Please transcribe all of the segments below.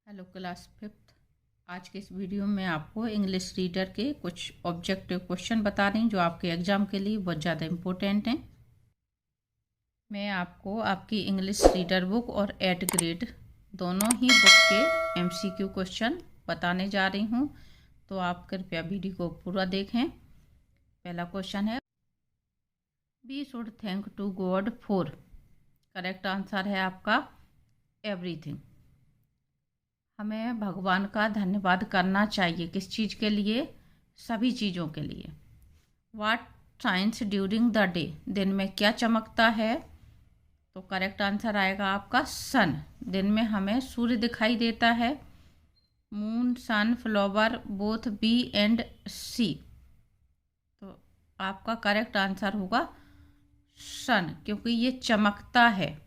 Hello class fifth. आज के इस वीडियो में आपको इंग्लिश रीडर के कुछ ऑब्जेक्टिव क्वेश्चन बता रही हूँ जो आपके एग्ज़ाम के लिए बहुत ज़्यादा इम्पोर्टेंट हैं। मैं आपको आपकी इंग्लिश रीडर बुक और 8th ग्रेड दोनों ही बुक के MCQ क्वेश्चन बताने जा रही हूँ, तो आप कृपया वीडियो को पूरा देखें। पहला क्वेश्चन है, we should thank to God for. Correct answer है आपका एवरीथिंग। हमें भगवान का धन्यवाद करना चाहिए किस चीज़ के लिए? सभी चीज़ों के लिए। वाट शाइन्स ड्यूरिंग द डे। दिन में क्या चमकता है? तो करेक्ट आंसर आएगा आपका सन। दिन में हमें सूर्य दिखाई देता है। Moon, sun, flower both B and C. तो आपका करेक्ट आंसर होगा सन, क्योंकि ये चमकता है।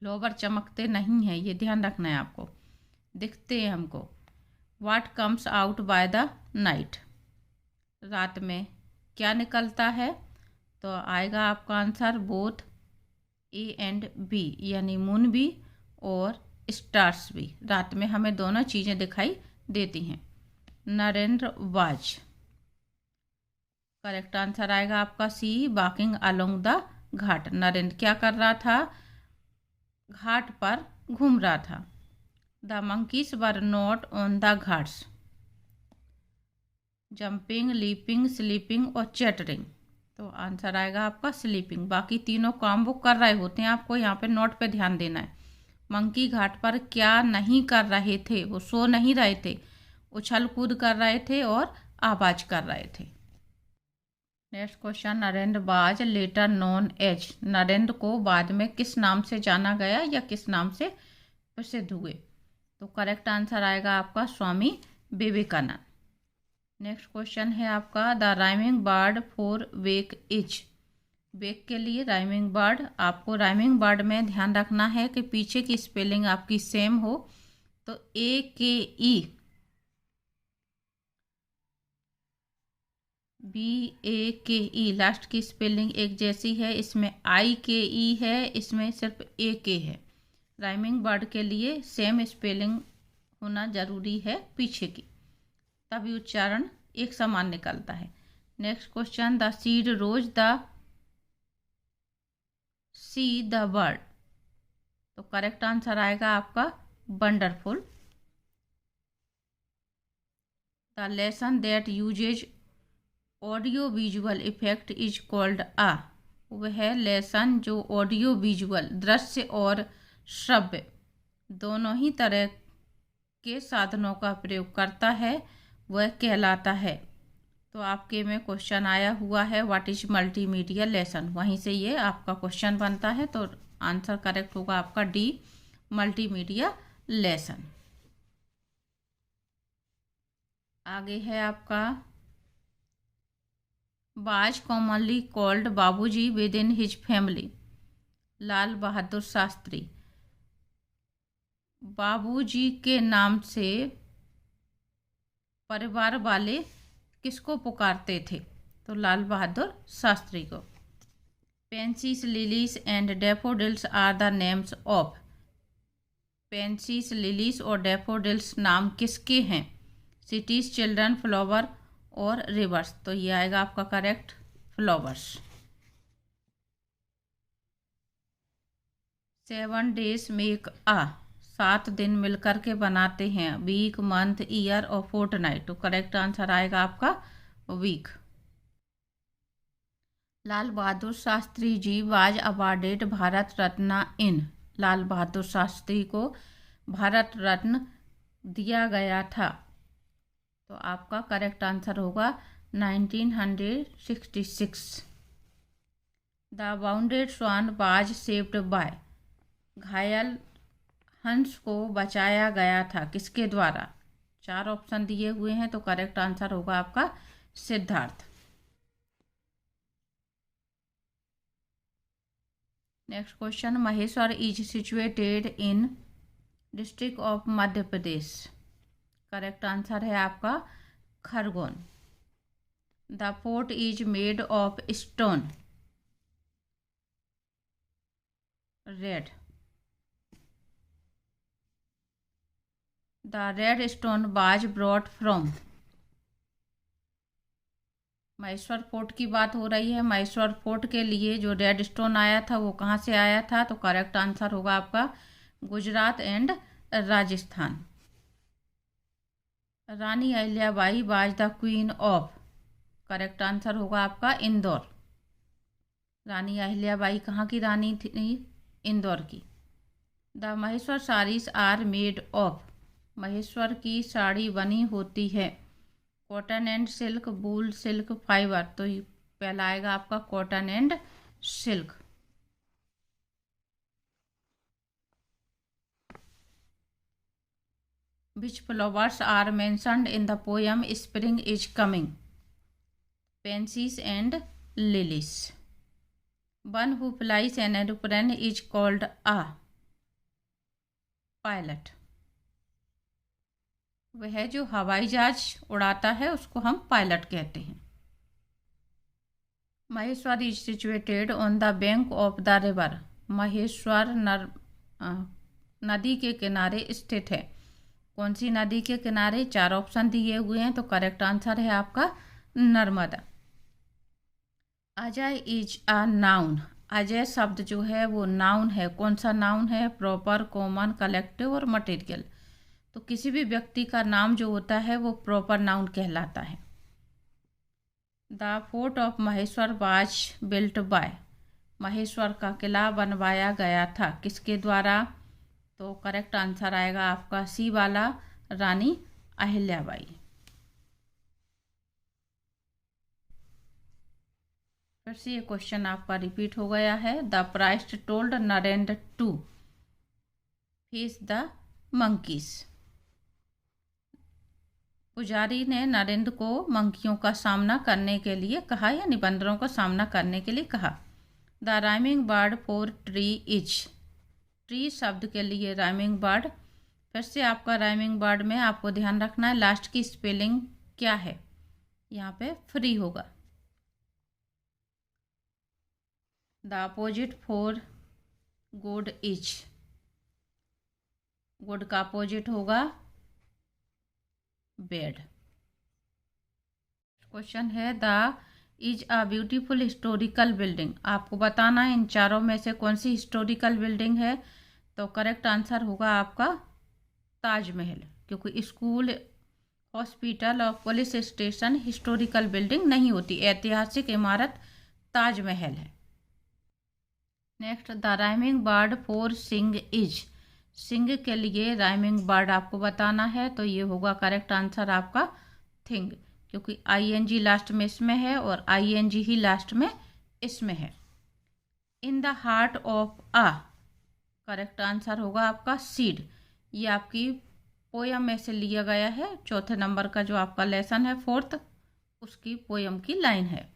फ्लावर चमकते नहीं हैं, ये ध्यान रखना है आपको, दिखते हैं हमको। What comes out by the night. रात में क्या निकलता है? तो आएगा आपका answer both A and B, यानी मून भी और स्टार्स भी। रात में हमें दोनों चीज़ें दिखाई देती हैं। नरेंद्र वाज। करेक्ट आंसर आएगा आपका सी, वॉकिंग अलोंग द घाट। नरेंद्र क्या कर रहा था? घाट पर घूम रहा था। The monkeys were not on the Ghats. Jumping, leaping, sleeping और चैटरिंग। तो आंसर आएगा आपका स्लीपिंग। बाकी तीनों काम वो कर रहे होते हैं, आपको यहाँ पे नोट पे ध्यान देना है। मंकी घाट पर क्या नहीं कर रहे थे? वो सो नहीं रहे थे, उछल कूद कर रहे थे और आवाज कर रहे थे। Next question, Narendra was later known as. Narendra को बाद में किस नाम से जाना गया या किस नाम से प्रसिद्ध हुए? तो करेक्ट आंसर आएगा आपका स्वामी विवेकानंद। नेक्स्ट क्वेश्चन है आपका, the rhyming word for wake is. Wake के लिए राइमिंग वर्ड, आपको राइमिंग वर्ड में ध्यान रखना है कि पीछे की स्पेलिंग आपकी सेम हो। तो AKE, BAKE लास्ट की स्पेलिंग एक जैसी है। इसमें IKE है, इसमें सिर्फ AK है। राइमिंग वर्ड के लिए सेम स्पेलिंग होना जरूरी है पीछे की, तभी उच्चारण एक समान निकलता है। Next question, the seed rose the sea the bird. तो करेक्ट आंसर आएगा आपका wonderful. The lesson that uses audio visual effect is called a. वह लेसन जो ऑडियो विजुअल दृश्य और श्रव्य दोनों ही तरह के साधनों का प्रयोग करता है वह कहलाता है। तो आपके में क्वेश्चन आया हुआ है व्हाट इज मल्टीमीडिया लेसन, वहीं से ये आपका क्वेश्चन बनता है। तो आंसर करेक्ट होगा आपका डी, मल्टीमीडिया लेसन। आगे है आपका, वाज कॉमनली कॉल्ड बाबूजी विद इन हिज फैमिली। लाल बहादुर शास्त्री बाबूजी के नाम से परिवार वाले किसको पुकारते थे? तो लाल बहादुर शास्त्री को। Pansies, lilies and daffodils are the names of. Pansies, lilies और डैफोडिल्स नाम किसके हैं? सिटीज, चिल्ड्रन, फ्लावर और रिवर्स। तो ये आएगा आपका correct flowers. 7 days make a. 7 दिन मिलकर के बनाते हैं वीक, मंथ, ईयर और फोर्टनाइट। तो करेक्ट आंसर आएगा आपका week. Lal Bahadur Shastri ji was awarded Bharat Ratna in. Lal Bahadur Shastri को भारत रत्न दिया गया था। तो आपका करेक्ट आंसर होगा 1966। The wounded swan was saved by. घायल हंस को बचाया गया था किसके द्वारा? 4 ऑप्शन दिए हुए हैं, तो करेक्ट आंसर होगा आपका Siddharth. Next question, Maheshwar is situated in district of Madhya Pradesh. Correct answer है आपका Khargone. The fort is made of stone, red. The red stone was brought from. Maheshwar fort की बात हो रही है। महेश्वर फोर्ट के लिए जो रेड स्टोन आया था वो कहाँ से आया था? तो करेक्ट आंसर होगा आपका Gujarat and Rajasthan. Rani Ahilyabai was the queen of. Correct answer होगा आपका इंदौर। रानी अहिल्याबाई कहाँ की रानी थी? इंदौर की। The Maheshwar saris are made of. Maheshwar की साड़ी बनी होती है cotton and silk, wool, silk, fibre. तो पहला आएगा आपका cotton and silk. Which flowers are mentioned in the poem spring is coming? Pansies and lilies. One who flies an aeroplane is called a pilot. वह जो हवाई जहाज उड़ाता है उसको हम पायलट कहते हैं। Maheshwar is situated on the bank of the river. Maheshwar नदी के किनारे स्थित है। कौन सी नदी के किनारे? 4 ऑप्शन दिए हुए हैं, तो करेक्ट आंसर है आपका Narmada. Ajay is a noun. Ajay शब्द जो है वो नाउन है। कौन सा नाउन है? प्रॉपर, कॉमन, कलेक्टिव और मटेरियल। तो किसी भी व्यक्ति का नाम जो होता है वो प्रॉपर नाउन कहलाता है। The fort of Maheshwar was built by. Maheshwar का किला बनवाया गया था किसके द्वारा? तो करेक्ट आंसर आएगा आपका सी वाला, रानी अहिल्याबाई। फिर से ये क्वेश्चन आपका रिपीट हो गया है। The priest told Narendra to face the monkeys. पुजारी ने नरेंद्र को मंकियों का सामना करने के लिए कहा, या निबंधरों का सामना करने के लिए कहा। The rhyming word for tree is. Tree शब्द के लिए राइमिंग वर्ड। फिर से आपका राइमिंग वर्ड में आपको ध्यान रखना है लास्ट की स्पेलिंग क्या है। यहाँ पे फ्री होगा। The opposite for good is. Good का अपोजिट होगा बेड। क्वेश्चन है the is a beautiful historical building. आपको बताना है इन चारों में से कौन सी हिस्टोरिकल बिल्डिंग है। तो करेक्ट आंसर होगा आपका ताजमहल, क्योंकि स्कूल, हॉस्पिटल और पुलिस स्टेशन हिस्टोरिकल बिल्डिंग नहीं होती। ऐतिहासिक इमारत ताजमहल है। Next, the rhyming word for sing is. Sing के लिए राइमिंग वर्ड आपको बताना है, तो ये होगा करेक्ट आंसर आपका थिंग, क्योंकि आईएनजी लास्ट में इसमें है और आईएनजी ही लास्ट में इसमें है। In the heart of a. Correct answer होगा आपका सीड। ये आपकी पोयम में से लिया गया है। चौथे नंबर का जो आपका लेसन है 4th, उसकी पोयम की लाइन है।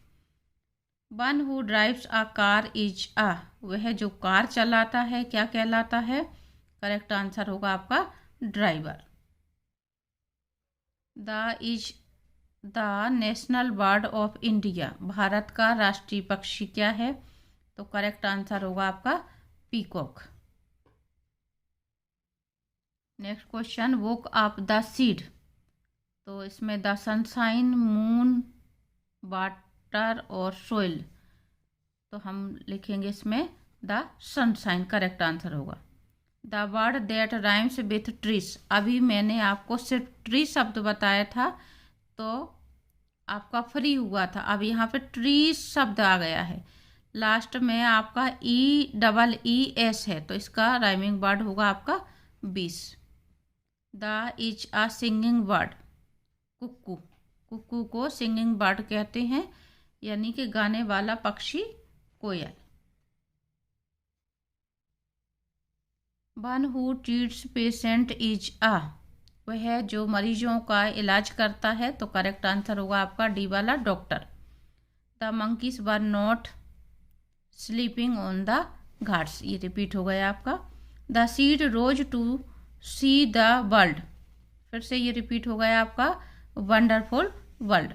One who drives a car is a. वह जो कार चलाता है क्या कहलाता है? करेक्ट आंसर होगा आपका driver. The is the national bird of India. Bharat का राष्ट्रीय पक्षी क्या है? तो करेक्ट आंसर होगा आपका peacock. Next question, woke up the seed. तो इसमें द सनशाइन, मून, वाटर और सोइल। तो हम लिखेंगे इसमें द सनशाइन, करेक्ट आंसर होगा। The word that rhymes with trees. अभी मैंने आपको सिर्फ ट्री शब्द बताया था तो आपका फ्री हुआ था। अब यहाँ पे ट्री शब्द आ गया है। लास्ट में आपका EEES है, तो इसका राइमिंग वर्ड होगा आपका 20। The is a singing bird. Cuckoo. Cuckoo को सिंगिंग बर्ड कहते हैं, यानी कि गाने वाला पक्षी कोयल। One who treats patient is a. वह जो मरीजों का इलाज करता है, तो करेक्ट आंसर होगा आपका डी वाला, doctor. The monkeys were not sleeping on the ghats. ये रिपीट हो गया आपका। The seed rose to see the world. फिर से ये रिपीट हो गया आपका wonderful world.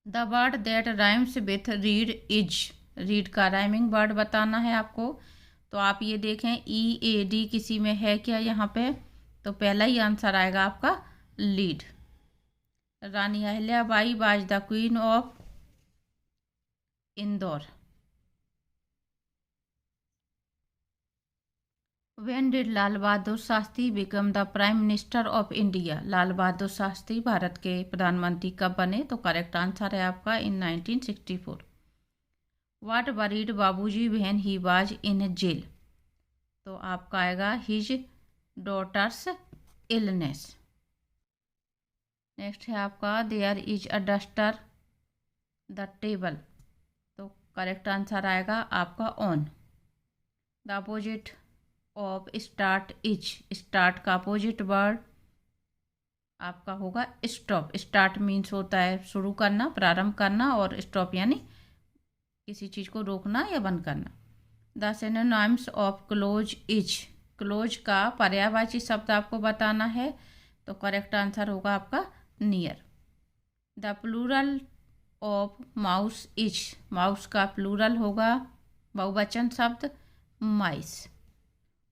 The word that rhymes with read is. Read का राइमिंग वर्ड बताना है आपको। तो आप ये देखें EAD किसी में है क्या यहाँ पे? तो पहला ही आंसर आएगा आपका lead. Rani Ahilyabai was the queen of Indore. When did Lal Bahadur Shastri become the prime minister of India? Lal Bahadur Shastri भारत के प्रधानमंत्री कब बने? तो करेक्ट आंसर है आपका इन 1964। What worried बाबूजी when he was in jail? तो आपका आएगा his daughter's illness। नेक्स्ट है आपका there is a duster the table। तो करेक्ट आंसर आएगा आपका on। The opposite of start is. Start का अपोजिट वर्ड आपका होगा स्टॉप। स्टार्ट मीन्स होता है शुरू करना, प्रारंभ करना, और स्टॉप यानी किसी चीज़ को रोकना या बंद करना। The synonyms of close is. Close का पर्यायवाची शब्द आपको बताना है, तो करेक्ट आंसर होगा आपका near. The plural of mouse is. Mouse का प्लूरल होगा बहुवचन शब्द माइस।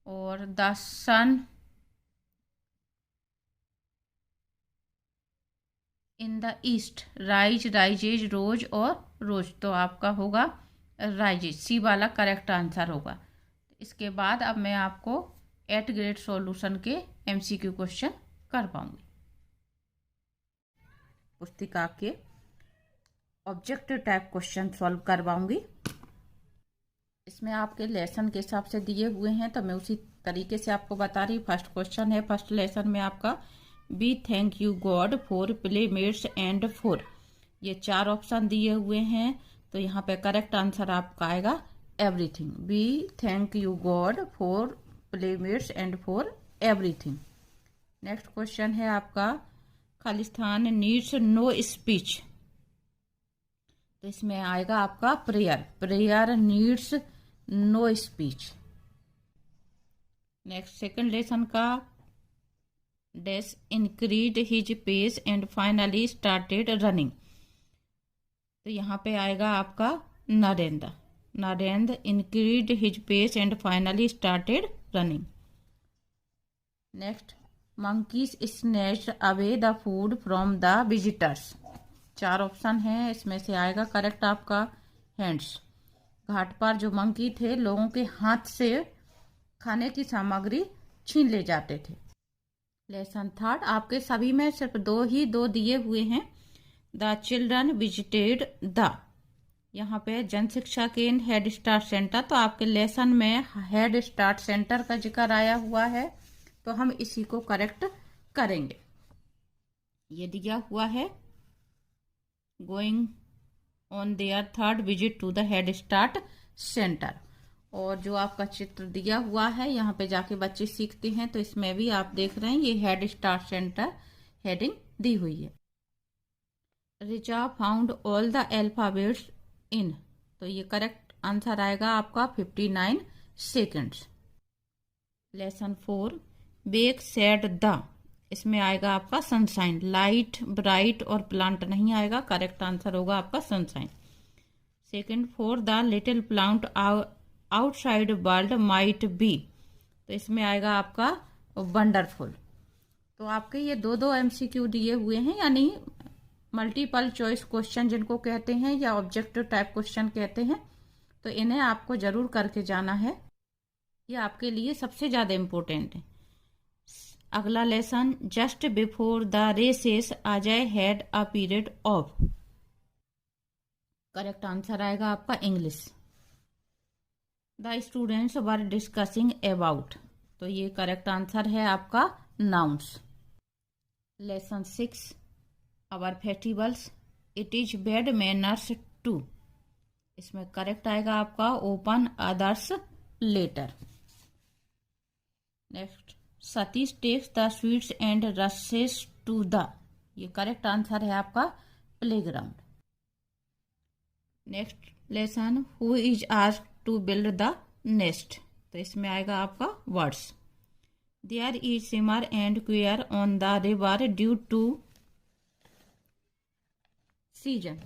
और the sun in the east. Rise, rises, rose और रोज, तो आपका होगा राइजेज। सी वाला करेक्ट आंसर होगा। इसके बाद अब मैं आपको 8th ग्रेड सॉल्यूशन के MCQ क्वेश्चन कर पाऊंगी। पुस्तिका के ऑब्जेक्टिव टाइप क्वेश्चन सॉल्व करवाऊंगी। इसमें आपके लेसन के हिसाब से दिए हुए हैं, तो मैं उसी तरीके से आपको बता रही। फर्स्ट क्वेश्चन है, फर्स्ट लेसन में आपका B thank you God for playmates and for. ये 4 ऑप्शन दिए हुए हैं, तो यहाँ पे करेक्ट आंसर आपका आएगा everything. B thank you God for playmates and for everything. Next question है आपका खालिस्तान नीड्स नो स्पीच। तो इसमें आएगा आपका prayer. Prayer needs no speech. Next second lesson का dash increase his pace and finally started running. तो यहाँ पे आएगा आपका Narendra. Narendra increase his pace and finally started running. Next monkeys snatched away the food from the visitors. 4 option हैं, इसमें से आएगा करेक्ट आपका हैंड्स। घाट पर जो मंकी थे लोगों के हाथ से खाने की सामग्री छीन ले जाते थे। लेसन थर्ड आपके सभी में सिर्फ 2 दिए हुए हैं। The children visited the. यहाँ पे जन शिक्षा केंद्र हेड स्टार्ट सेंटर, तो आपके लेसन में हेड स्टार्ट सेंटर का जिक्र आया हुआ है, तो हम इसी को करेक्ट करेंगे। ये दिया हुआ है going on their third visit to the head start centre. और जो आपका चित्र दिया हुआ है यहाँ पे जाके बच्चे सीखते हैं, तो इसमें भी आप देख रहे हैं ये हेड स्टार्ट सेंटर हेडिंग दी हुई है। Richa found all the alphabets in. तो ये करेक्ट आंसर आएगा आपका 59 seconds. Lesson 4 bake said the. इसमें आएगा आपका सनशाइन। लाइट, ब्राइट और प्लांट नहीं आएगा, करेक्ट आंसर होगा आपका sunshine. Second for the little plant outside world might be. तो इसमें आएगा आपका वंडरफुल। तो आपके ये 2 MCQ दिए हुए हैं, यानी मल्टीपल चॉइस क्वेश्चन जिनको कहते हैं या ऑब्जेक्टिव टाइप क्वेश्चन कहते हैं, तो इन्हें आपको जरूर करके जाना है। ये आपके लिए सबसे ज्यादा इम्पोर्टेंट है। अगला lesson just before the recess Ajay had a period off. Correct answer आएगा आपका English. The students were discussing about. तो ये करेक्ट आंसर है आपका nouns. Lesson 6 our festivals it is bad manners to. इसमें करेक्ट आएगा आपका open others letter. Next Satish takes the sweets and रसेस टू द। ये करेक्ट आंसर है आपका playground. Next lesson who is asked to build the nest. तो इसमें आएगा आपका words. There is simmer and quiver on the river due to season.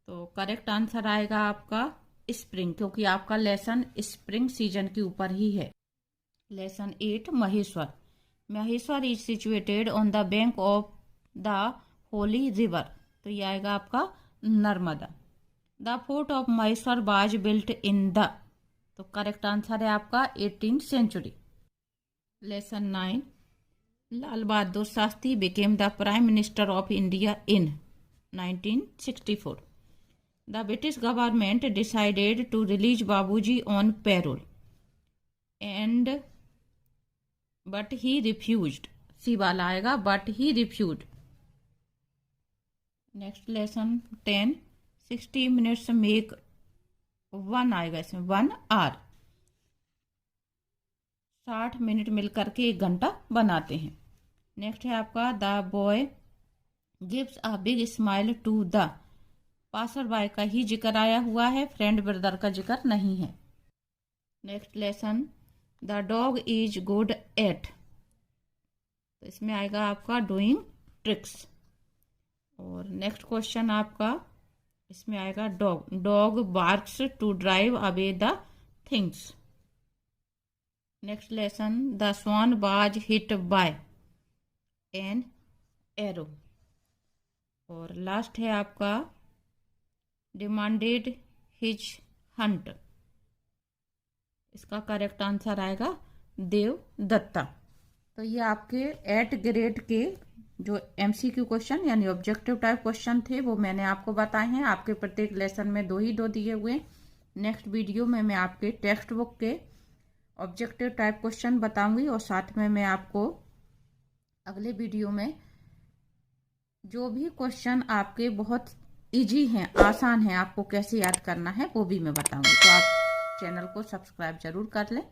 तो correct answer आएगा आपका स्प्रिंग, क्योंकि आपका लेसन स्प्रिंग सीजन के ऊपर ही है। Lesson 8 Maheshwar Maheshwar is situated on the bank of the holy river, तो ये आएगा आपका Narmada. The fort of Maheshwar was built in the, तो करेक्ट आंसर है आपका 18th century. Lesson 9, Lal Bahadur Shastri became the prime minister of India in 1964। The British government decided to release Babuji on parole and but he refused, C वाला आएगा but he refused. Next lesson 10, 60 minutes make 1 आएगा इसमें 1 our, 60 minute मिलकर के 1 घंटा बनाते हैं। Next है आपका the boy gives a big smile to the, passer by का ही जिक्र आया हुआ है, फ्रेंड ब्रदर का जिक्र नहीं है। Next lesson the dog is good at, तो इसमें आएगा आपका डूइंग ट्रिक्स। और नेक्स्ट क्वेश्चन आपका इसमें आएगा dog barks to drive away the things. Next lesson the swan was hit by an arrow. और लास्ट है आपका डिमांडेड हिज हंट, इसका करेक्ट आंसर आएगा देवदत्ता। तो ये आपके 8th ग्रेड के जो MCQ क्वेश्चन यानी ऑब्जेक्टिव टाइप क्वेश्चन थे वो मैंने आपको बताए हैं। आपके प्रत्येक लेसन में 2 ही 2 दिए हुए हैं। नेक्स्ट वीडियो में मैं आपके टेक्स्ट बुक के ऑब्जेक्टिव टाइप क्वेश्चन बताऊंगी और साथ में मैं आपको अगले वीडियो में जो भी क्वेश्चन आपके बहुत इजी हैं, आसान हैं, आपको कैसे याद करना है वो भी मैं बताऊंगी। तो आप चैनल को सब्सक्राइब जरूर कर लें।